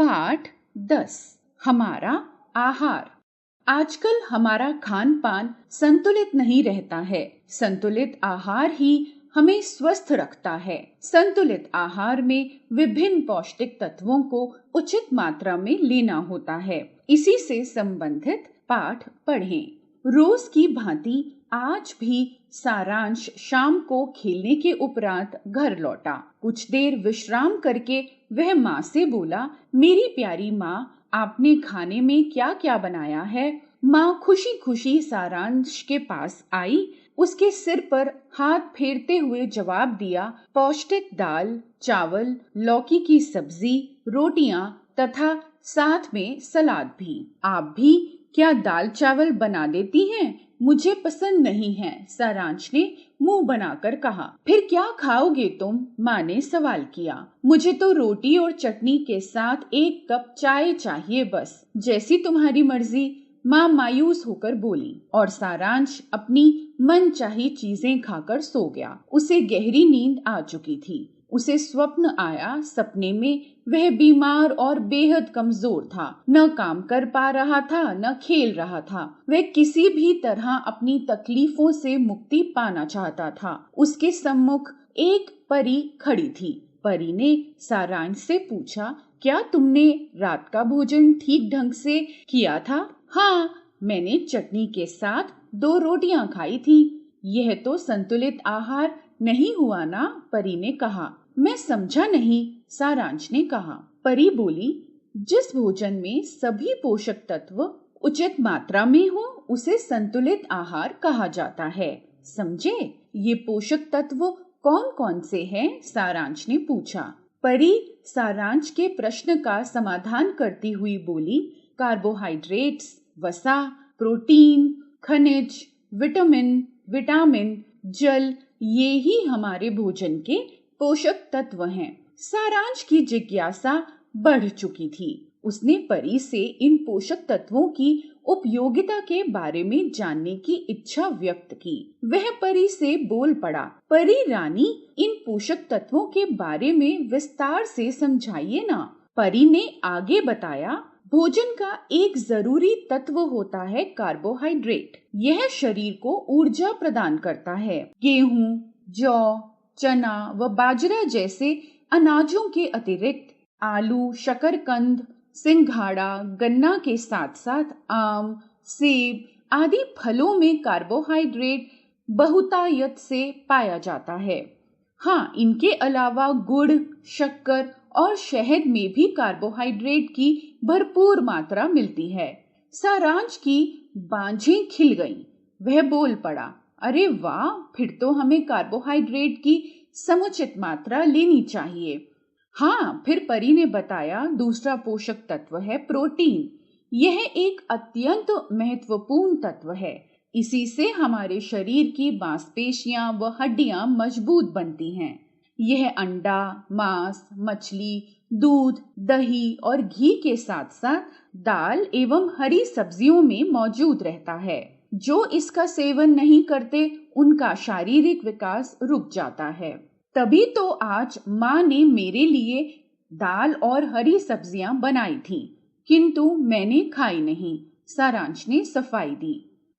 पाठ 10 हमारा आहार। आजकल हमारा खान पान संतुलित नहीं रहता है। संतुलित आहार ही हमें स्वस्थ रखता है। संतुलित आहार में विभिन्न पौष्टिक तत्वों को उचित मात्रा में लेना होता है। इसी से संबंधित पाठ पढ़ें। रोज की भांति आज भी सारांश शाम को खेलने के उपरांत घर लौटा। कुछ देर विश्राम करके वह माँ से बोला, मेरी प्यारी माँ, आपने खाने में क्या क्या बनाया है? माँ खुशी खुशी सारांश के पास आई। उसके सिर पर हाथ फेरते हुए जवाब दिया, पौष्टिक दाल, चावल, लौकी की सब्जी, रोटियां तथा साथ में सलाद भी। आप भी क्या दाल चावल बना देती हैं? मुझे पसंद नहीं है, सारांश ने मुंह बनाकर कहा। फिर क्या खाओगे तुम? माँ ने सवाल किया। मुझे तो रोटी और चटनी के साथ 1 कप चाय चाहिए बस। जैसी तुम्हारी मर्जी, माँ मायूस होकर बोली। और सारांश अपनी मनचाही चीजें खाकर सो गया। उसे गहरी नींद आ चुकी थी। उसे स्वप्न आया। सपने में वह बीमार और बेहद कमजोर था। न काम कर पा रहा था, न खेल रहा था। वह किसी भी तरह अपनी तकलीफों से मुक्ति पाना चाहता था। उसके सम्मुख एक परी खड़ी थी। परी ने सारांश से पूछा, क्या तुमने रात का भोजन ठीक ढंग से किया था? हाँ, मैंने चटनी के साथ 2 रोटियां खाई थी। यह तो संतुलित आहार नहीं हुआ ना? परी ने कहा। मैं समझा नहीं, सारांश ने कहा। परी बोली, जिस भोजन में सभी पोषक तत्व उचित मात्रा में हो उसे संतुलित आहार कहा जाता है। समझे? ये पोषक तत्व कौन कौन से हैं? सारांश ने पूछा। परी सारांश के प्रश्न का समाधान करती हुई बोली, कार्बोहाइड्रेट्स, वसा, प्रोटीन, खनिज, विटामिन, जल, ये ही हमारे भोजन के पोषक तत्व हैं। सारांश की जिज्ञासा बढ़ चुकी थी। उसने परी से इन पोषक तत्वों की उपयोगिता के बारे में जानने की इच्छा व्यक्त की। वह परी से बोल पड़ा, परी रानी, इन पोषक तत्वों के बारे में विस्तार से समझाइए ना। परी ने आगे बताया, भोजन का एक जरूरी तत्व होता है कार्बोहाइड्रेट। यह शरीर को ऊर्जा प्रदान करता है। गेहूं, जौ, चना व बाजरा जैसे अनाजों के अतिरिक्त आलू, शकरकंद, सिंघाड़ा, गन्ना के साथ साथ आम, सेब आदि फलों में कार्बोहाइड्रेट बहुतायत से पाया जाता है। हाँ, इनके अलावा गुड़, शक्कर और शहद में भी कार्बोहाइड्रेट की भरपूर मात्रा मिलती है। सारांश की बांझें खिल गईं। वह बोल पड़ा, अरे वाह, फिर तो हमें कार्बोहाइड्रेट की समुचित मात्रा लेनी चाहिए। हाँ, फिर परी ने बताया, दूसरा पोषक तत्व है प्रोटीन। यह एक अत्यंत महत्वपूर्ण तत्व है। इसी से हमारे शरीर की मांसपेशियां व हड्डियां मजबूत बनती हैं। यह अंडा, मांस, मछली, दूध, दही और घी के साथ साथ दाल एवं हरी सब्जियों में मौजूद रहता है। जो इसका सेवन नहीं करते उनका शारीरिक विकास रुक जाता है। तभी तो आज माँ ने मेरे लिए दाल और हरी सब्जियां बनाई थी, किंतु मैंने खाई नहीं, सारांश ने सफाई दी।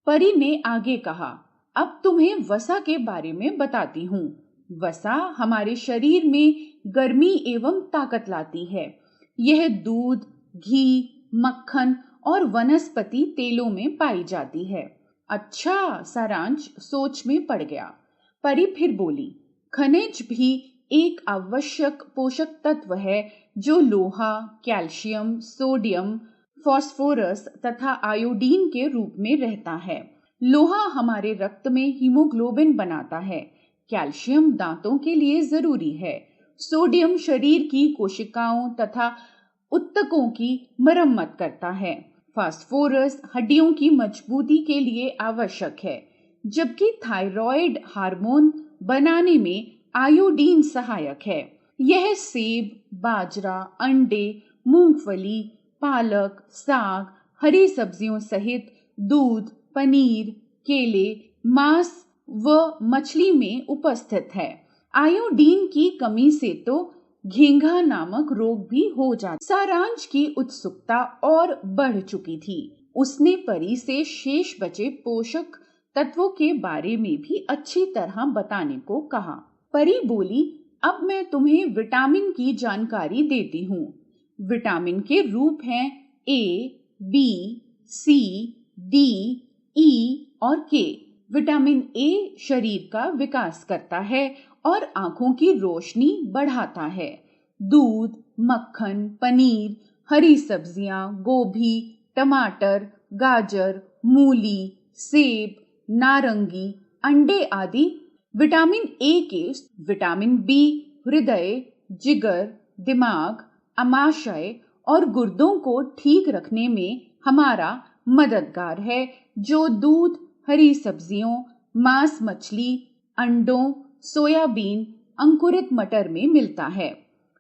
परी ने आगे कहा, अब तुम्हें वसा के बारे में बताती हूँ। वसा हमारे शरीर में गर्मी एवं ताकत लाती है। यह दूध, घी, मक्खन और वनस्पति तेलों में पाई जाती है। अच्छा, सारांश सोच में पड़ गया। परी फिर बोली, खनिज भी एक आवश्यक पोषक तत्व है जो लोहा, कैल्शियम, सोडियम, फास्फोरस तथा आयोडीन के रूप में रहता है। लोहा हमारे रक्त में हीमोग्लोबिन बनाता है। कैल्शियम दांतों के लिए जरूरी है। सोडियम शरीर की कोशिकाओं तथा ऊतकों की मरम्मत करता है। फास्फोरस हड्डियों की मजबूती के लिए आवश्यक है, जबकि थायराइड हार्मोन बनाने में आयोडीन सहायक है। यह सेब, बाजरा, अंडे, मूंगफली, पालक, साग, हरी सब्जियों सहित दूध, पनीर, केले, मांस व मछली में उपस्थित है। आयोडीन की कमी से तो घेंघा नामक रोग भी हो जाता। सारांश की उत्सुकता और बढ़ चुकी थी। उसने परी से शेष बचे पोषक तत्वों के बारे में भी अच्छी तरह बताने को कहा। परी बोली, अब मैं तुम्हें विटामिन की जानकारी देती हूँ। विटामिन के रूप हैं A, B, C, D, E और K। विटामिन A शरीर का विकास करता है और आंखों की रोशनी बढ़ाता है। दूध, मक्खन, पनीर, हरी सब्जियां, गोभी, टमाटर, गाजर, मूली, सेब, नारंगी, अंडे आदि विटामिन A के विटामिन B हृदय, जिगर, दिमाग, अमाशय और गुर्दों को ठीक रखने में हमारा मददगार है, जो दूध, हरी सब्जियों, मांस, मछली, अंडों, सोयाबीन, अंकुरित मटर में मिलता है।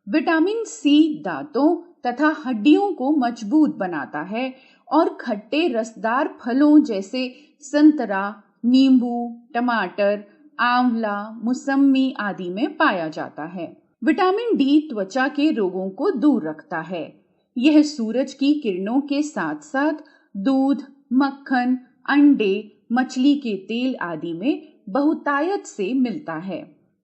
विटामिन C दांतों तथा हड्डियों को मजबूत बनाता है और खट्टे रसदार फलों जैसे संतरा, नींबू, टमाटर, आंवला, मौसमी आदि में पाया जाता है। विटामिन D त्वचा के रोगों को दूर रखता है। यह सूरज की किरणों के साथ साथ दूध, मक्खन, अंडे, मछली के तेल आदि में बहुतायत से मिलता है।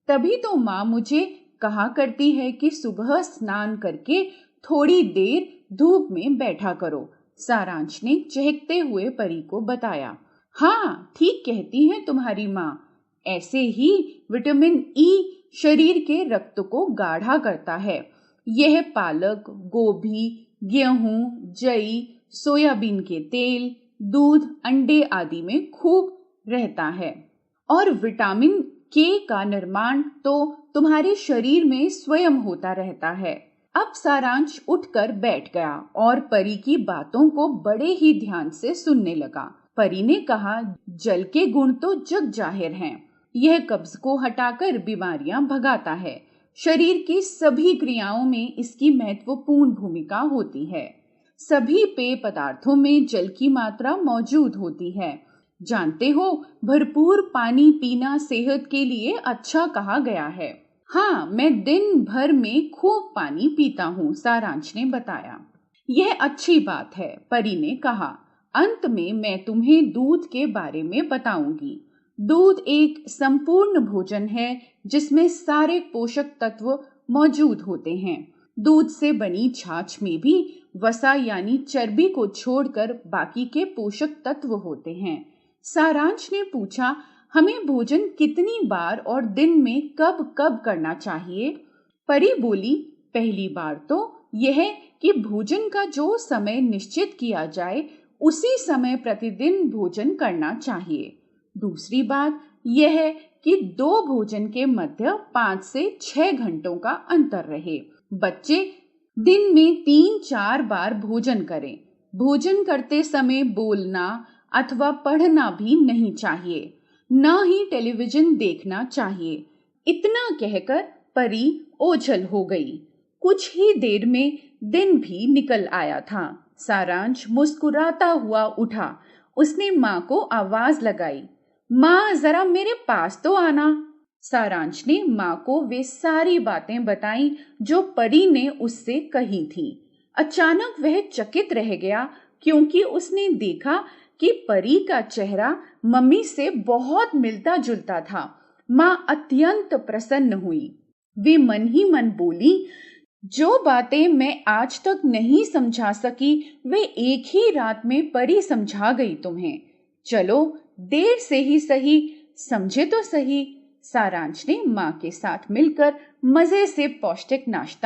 तभी तो माँ मुझे कहा करती है कि सुबह स्नान करके थोड़ी देर धूप में बैठा करो। सारांश ने चहकते हुए परी को बताया। हाँ, ठीक कहती है तुम्हारी माँ। ऐसे ही विटामिन E शरीर के रक्त को गाढ़ा करता है। यह पालक, गोभी, गेहूं, जई, सोयाबीन के तेल, दूध, अंडे आदि में खूब रहता है। और विटामिन K का निर्माण तो तुम्हारे शरीर में स्वयं होता रहता है। अब सारांश उठकर बैठ गया और परी की बातों को बड़े ही ध्यान से सुनने लगा। परी ने कहा, जल के गुण तो जग जाहिर हैं। यह कब्ज को हटाकर बीमारियां भगाता है। शरीर की सभी क्रियाओं में इसकी महत्वपूर्ण भूमिका होती है। सभी पेय पदार्थों में जल की मात्रा मौजूद होती है। जानते हो, भरपूर पानी पीना सेहत के लिए अच्छा कहा गया है। हाँ, मैं दिन भर में खूब पानी पीता हूँ, सारांश ने बताया। यह अच्छी बात है, परी ने कहा। अंत में मैं तुम्हें दूध के बारे में बताऊंगी। दूध एक संपूर्ण भोजन है जिसमें सारे पोषक तत्व मौजूद होते हैं। दूध से बनी छाछ में भी वसा यानी चर्बी को छोड़कर बाकी के पोषक तत्व होते हैं। सारांश ने पूछा, हमें भोजन कितनी बार और दिन में कब कब करना चाहिए? परी बोली, पहली बार तो यह कि भोजन का जो समय निश्चित किया जाए उसी समय प्रतिदिन भोजन करना चाहिए। दूसरी बात यह है कि दो भोजन के मध्य 5 से 6 घंटों का अंतर रहे। बच्चे दिन में 3-4 बार भोजन करें। भोजन करते समय बोलना अथवा पढ़ना भी नहीं चाहिए। न ही टेलीविजन देखना चाहिए। इतना कहकर परी ओझल हो गई। कुछ ही देर में दिन भी निकल आया था। सारांश मुस्कुराता हुआ उठा। उसने माँ को आवाज लगाई, माँ जरा मेरे पास तो आना। सारांश ने माँ को वे सारी बातें बताईं जो परी ने उससे कही थी। अचानक वह चकित रह गया क्योंकि उसने देखा कि परी का चेहरा मम्मी से बहुत मिलता जुलता था। माँ अत्यंत प्रसन्न हुई। वे मन ही मन बोली, जो बातें मैं आज तक नहीं समझा सकी वे एक ही रात में परी समझा गई तुम्हें। चलो देर से ही सही, समझे तो सही। सारांश ने माँ के साथ मिलकर मजे से पौष्टिक नाश्ता